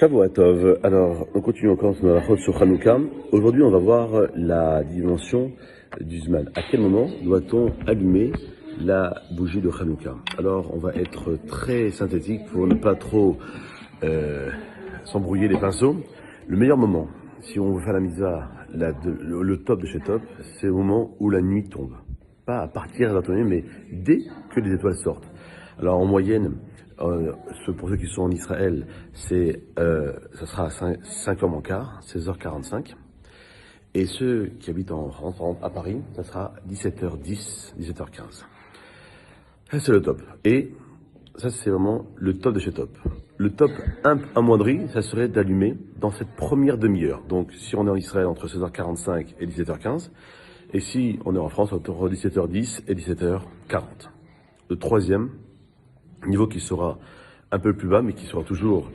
Shavuot Tov. Alors, on continue encore dans la route sur Hanouka. Aujourd'hui, on va voir la dimension du Zman. À quel moment doit-on allumer la bougie de Hanouka? Alors, on va être très synthétique pour ne pas trop s'embrouiller les pinceaux. Le meilleur moment, si on veut faire la mitzvah, le top de chez top, c'est au moment où la nuit tombe. Pas à partir d'un tonnet, mais dès que les étoiles sortent. Alors, en moyenne, pour ceux qui sont en Israël, ça sera à 5h moins quart, 16h45. Et ceux qui habitent en France, à Paris, ça sera 17h10, 17h15. Ça, c'est le top. Et ça, c'est vraiment le top de chez top. Le top amoindri, ça serait d'allumer dans cette première demi-heure. Donc, si on est en Israël, entre 16h45 et 17h15. Et si on est en France, entre 17h10 et 17h40. Le troisième niveau qui sera un peu plus bas, mais qui sera toujours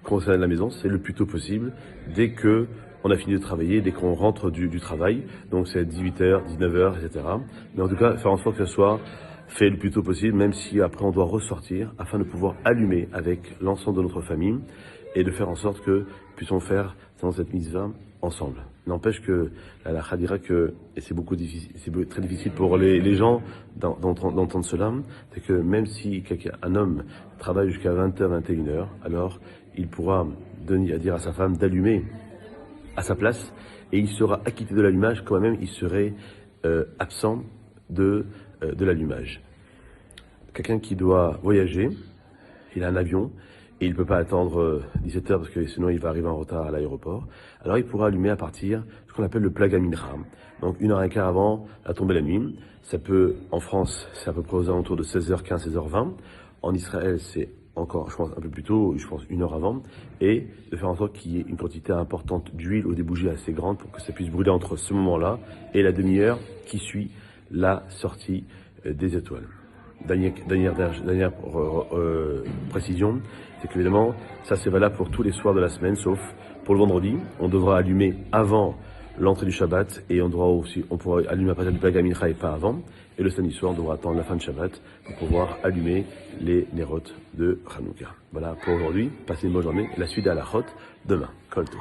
concerné à la maison, c'est le plus tôt possible, dès que on a fini de travailler, dès qu'on rentre du travail. Donc c'est 18h, 19h, etc. Mais en tout cas, faire en sorte que ce soit fait le plus tôt possible, même si après on doit ressortir, afin de pouvoir allumer avec l'ensemble de notre famille et de faire en sorte que nous puissions faire dans cette mitzvah ensemble. N'empêche que la halakha dira que, et c'est très difficile pour les gens d'entendre cela, c'est que même si un homme travaille jusqu'à 20h, 21h, alors il pourra dire à sa femme d'allumer à sa place, et il sera acquitté de l'allumage quand même il serait absent de l'allumage. Quelqu'un qui doit voyager, il a un avion, et il ne peut pas attendre 17h parce que sinon il va arriver en retard à l'aéroport. Alors il pourra allumer à partir de ce qu'on appelle le Plaga Mincha. Donc 1h15 avant la tombée de la nuit. Ça peut, en France, c'est à peu près aux alentours de 16h15, 16h20. En Israël, c'est encore, je pense, un peu plus tôt, je pense 1 heure avant. Et de faire en sorte qu'il y ait une quantité importante d'huile ou des bougies assez grande pour que ça puisse brûler entre ce moment-là et la demi-heure qui suit la sortie des étoiles. Dernière précision, c'est qu'évidemment, ça c'est valable pour tous les soirs de la semaine, sauf pour le vendredi. On devra allumer avant l'entrée du Shabbat et on pourra allumer à partir du Plaga Mincha et pas avant. Et le samedi soir, on devra attendre la fin de Shabbat pour pouvoir allumer les Nerot de Hanouka. Voilà pour aujourd'hui. Passez une bonne journée. La suite à la Halachot demain. Kol Tov.